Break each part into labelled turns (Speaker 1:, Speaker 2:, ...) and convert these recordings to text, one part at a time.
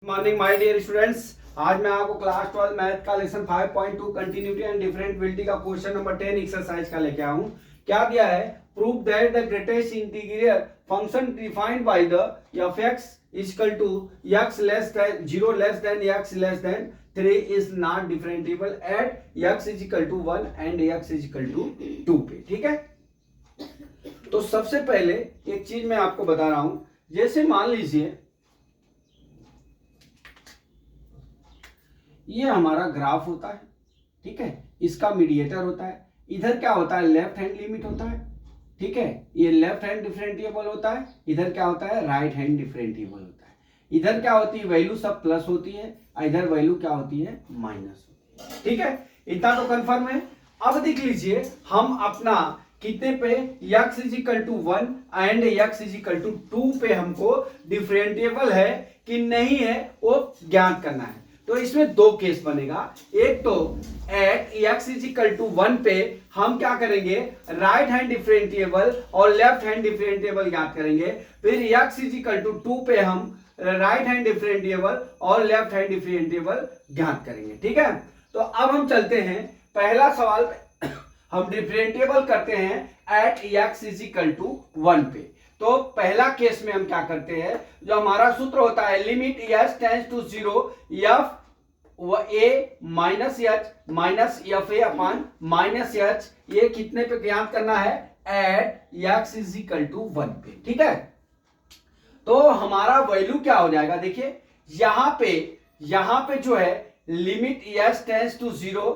Speaker 1: Morning my dear students. आज मैं आपको क्लास 12 मैथ का लेसन 5.2 कंटिन्यूटी एंड डिफरेंशिएबिलिटी का क्वेश्चन नंबर 10 एक्सरसाइज का लेके आया हूं। क्या दिया है? Prove that the greatest integral function defined by the f(x) equal to x less than 0 less than x less than 3 is not differentiable at x equal to 1 and x equal to 2 पे। ठीक है, तो सबसे पहले एक चीज मैं आपको बता रहा हूं। जैसे मान लीजिए ये हमारा ग्राफ होता है, ठीक है, इसका मीडिएटर होता है। इधर क्या होता है? लेफ्ट हैंड लिमिट होता है, ठीक है, ये लेफ्ट हैंड डिफरेंशिएबल होता है। इधर क्या होता है? राइट हैंड डिफरेंशिएबल होता है। इधर क्या होती है? वैल्यू सब प्लस होती है, इधर वैल्यू क्या होती है? माइनस होती है। ठीक है, इतना तो कंफर्म है। अब देख लीजिए हम अपना कितने पे x is equal to 1 and x is equal to 2 पे हमको डिफरेंशिएबल है कि नहीं है वो ज्ञात करना है। तो इसमें दो केस बनेगा। एक तो at x is equal to 1 पे हम क्या करेंगे? राइट हैंड डिफरेंशिएबल और लेफ्ट हैंड डिफरेंशिएबल ज्ञात करेंगे। फिर x इज इक्वल टू 2 पे हम राइट हैंड डिफरेंशिएबल और लेफ्ट हैंड डिफरेंशिएबल ज्ञात करेंगे। ठीक है, तो अब हम चलते हैं पहला सवाल पे। हम डिफरेंशिएबल करते हैं at x is equal to 1 पे। तो पहला केस में हम क्या करते हैं? जो हमारा सूत्र होता है limit s tends to 0 f a minus H minus F A upon minus H, ये कितने पे ज्ञात करना है? At x is equal to 1 पे। ठीक है, तो हमारा वैल्यू क्या हो जाएगा? देखिए यहां पे जो है limit s tends to 0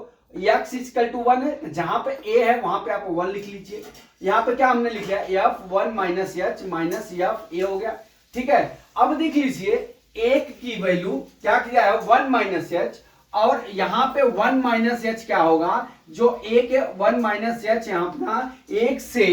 Speaker 1: x equal to 1 है, जहां पे a है वहां पे आप 1 लिख लीजिए। यहां पे क्या हमने लिख लिया? f1 minus H minus F ए हो गया। ठीक है, अब देख लीजिए एक की वैल्यू क्या किया है? 1 माइनस एच, और यहां पे 1 माइनस एच क्या होगा? जो एक है 1 माइनस एच, यहां पर एक से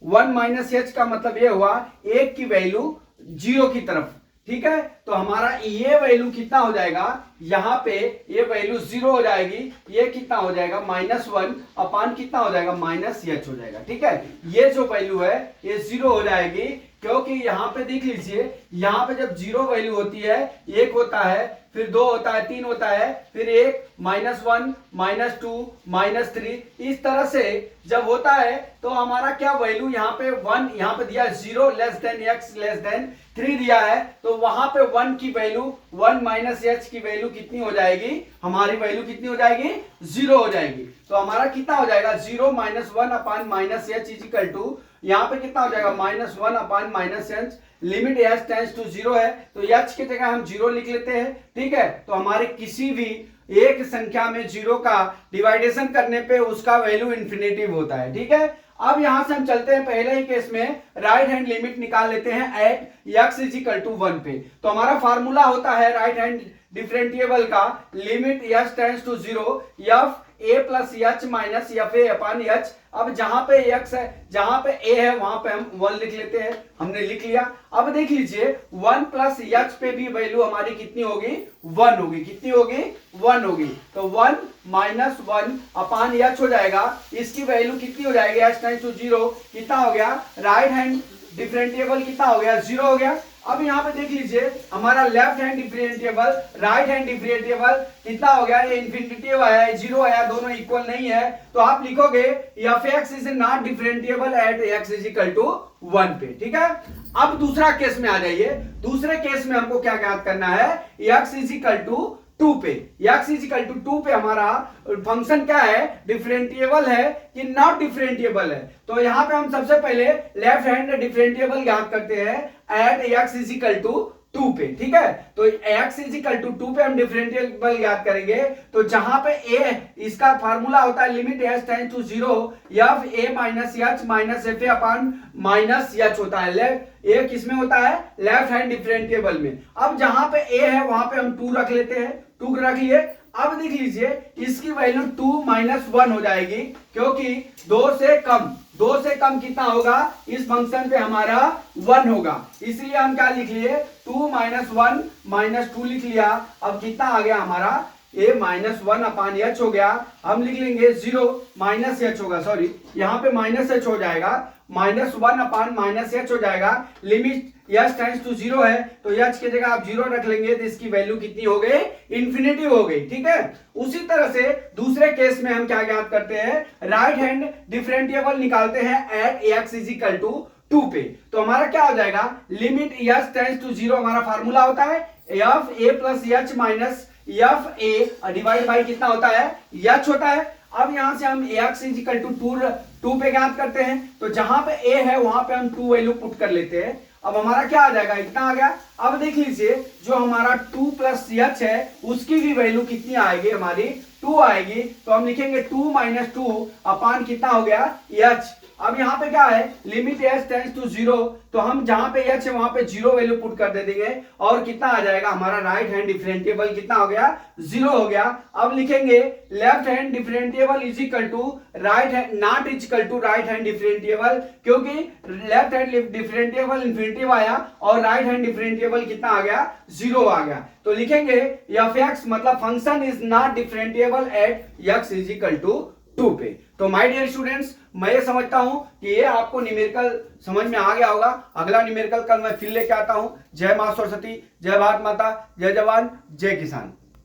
Speaker 1: 1 माइनस एच का मतलब ये हुआ एक की वैल्यू 0 की तरफ। ठीक है, तो हमारा ये वैल्यू कितना हो जाएगा? यहां पे ये वैल्यू 0 हो जाएगी। ये कितना हो जाएगा? -1 अपान कितना हो जाएगा? माइनस एच हो जाएगा। ठीक है, ये जो वैल्यू है ये 0 हो जाएगी, क्योंकि यहां पे देख लीजिए यहां पे जब 0 वैल्यू होती है 1 होता है, फिर 2 होता है, 3 होता है, फिर 1 -1 -2 -3, इस तरह से जब होता है तो हमारा क्या वैल्यू यहां पे 1, यहां पे दिया 0 less than x less than 3 दिया है, तो वहां पे 1 की वैल्यू 1 माइनस एच की वैल्यू कितनी हो जाएगी? हमारी वैल्यू कितनी हो जाएगी? 0 हो जाएगी। तो हमारा कितना हो जाएगा? 0 -1 upon minus H is equal to, यहां पे कितना हो जाएगा? -1 upon minus H. Limit h tends to 0 है, तो h की जगह हम 0 लिख लेते हैं। ठीक है, तो हमारे किसी भी एक संख्या में 0 का डिवाइडेशन करने पे उसका वैल्यू इंफिनिटिव होता है। ठीक है, अब यहां से हम चलते हैं पहले ही केस में राइट हैंड लिमिट निकाल लेते हैं at x is equal to 1 पे। तो हमारा फार्मूला होता है राइट हैंड डिफरेंशिएबल का limit h tends to 0 f a plus H minus F A upon H. अब जहां पे x है, जहां पे a है, वहां पे हम 1 लिख लेते हैं। हमने लिख लिया। अब देख लीजिए 1 प्लस एच पे भी वैल्यू हमारी कितनी होगी? 1 होगी। कितनी होगी? 1 होगी। तो 1 माइनस 1 अपान एच हो जाएगा। इसकी वैल्यू कितनी हो जाएगी? h टेंड्स टू 0 कितना हो गया? राइट हैंड डिफरेंशिएबल कितना हो गया? 0 हो गया। अब यहाँ पे देख लीजिए हमारा left hand differentiable right hand differentiable कितना हो गया? ये इंफिनिटिव आया, 0 आया, दोनों इक्वल नहीं है, तो आप लिखोगे f(x) is not differentiable at x is equal to 1 पे। ठीक है, अब दूसरा केस में आ जाइए। दूसरे केस में हमको क्या ज्ञात करना है? x इज इक्वल टू 2 पे। x इज इक्वल टू 2 पे हमारा फंक्शन क्या है? डिफरेंशिएबल है कि नॉट डिफरेंशिएबल है। तो यहां पे हम सबसे पहले लेफ्ट हैंड डिफरेंशिएबल ज्ञात करते हैं at x is equal to 2 पे। ठीक है, तो x इज इक्वल टू 2 पे हम डिफरेंशिएबल ज्ञात करेंगे। तो जहां पे a, इसका फार्मूला होता है limit h tends to 0 f a minus H minus F A upon minus H होता है। a किसमें होता है? लेफ्ट हैंड डिफरेंशिएबल में। अब जहां पे a है वहां पे हम 2 रख लेते हैं। 2 रख लिए। अब देख लीजिए इसकी वैल्यू 2 माइनस 1 हो जाएगी, क्योंकि 2 से कम कितना होगा? इस फंक्शन पे हमारा 1 होगा, इसलिए हम क्या लिख लिए? 2 माइनस 1 माइनस 2 लिख लिया। अब कितना आ गया हमारा? ए -1 अपान एच हो गया। हम लिख लेंगे 0 माइनस एच होगा, सॉरी यहाँ पे माइनस एच हो जाएगा, -1 अपान माइनस एच हो जाएगा। लिमिट h टेंड्स टू 0 है तो h की जगह आप 0 रख लेंगे तो इसकी वैल्यू कितनी हो गई, इंफिनिटी हो गई। ठीक है, उसी तरह से दूसरे केस में हम क्या ज्ञात करते हैं, राइट हैंड डिफरेंशिएबल निकालते हैं at x is equal to 2 पे। तो हमारा क्या हो जाएगा, लिमिट h टेंड्स टू 0 हमारा फार्मूला होता है F A plus H minus F A divide by कितना होता है, h होता है। अब यहां से हम x इज इक्वल टू 2 पे ज्ञात करते हैं, तो जहां पे a है वहां पे हम 2 वैल्यू पुट कर लेते हैं। अब हमारा क्या आ जाएगा, इतना आ गया। अब देख लीजिए जो हमारा 2 प्लस h है उसकी भी वैल्यू कितनी आएगी, हमारी 2 आएगी। तो हम लिखेंगे 2 माइनस 2 अपान कितना हो गया, h। अब यहाँ पे क्या है, लिमिट h टेंड्स टू 0, तो हम जहां पे h है वहां पे 0 वैल्यू पुट कर दे देंगे और कितना आ जाएगा, हमारा राइट हैंड डिफरेंशिएबल कितना हो गया, 0 हो गया। अब लिखेंगे left hand differentiable is equal to right hand not is equal to right hand differentiable, क्योंकि लेफ्ट हैंड डिफरेंशिएबल इन्फिनिटिव आया और राइट हैंड डिफरेंशिएबल कितना आ गया, 0 आ गया। तो लिखेंगे एफ एक्स मतलब function is not differentiable at X is equal to 2 पे। तो माय डियर स्टूडेंट्स, मैं ये समझता हूं कि ये आपको न्यूमेरिकल समझ में आ गया होगा। अगला न्यूमेरिकल कल मैं फिर लेके आता हूं। जय मां सरस्वती, जय भारत माता, जय जवान, जय किसान।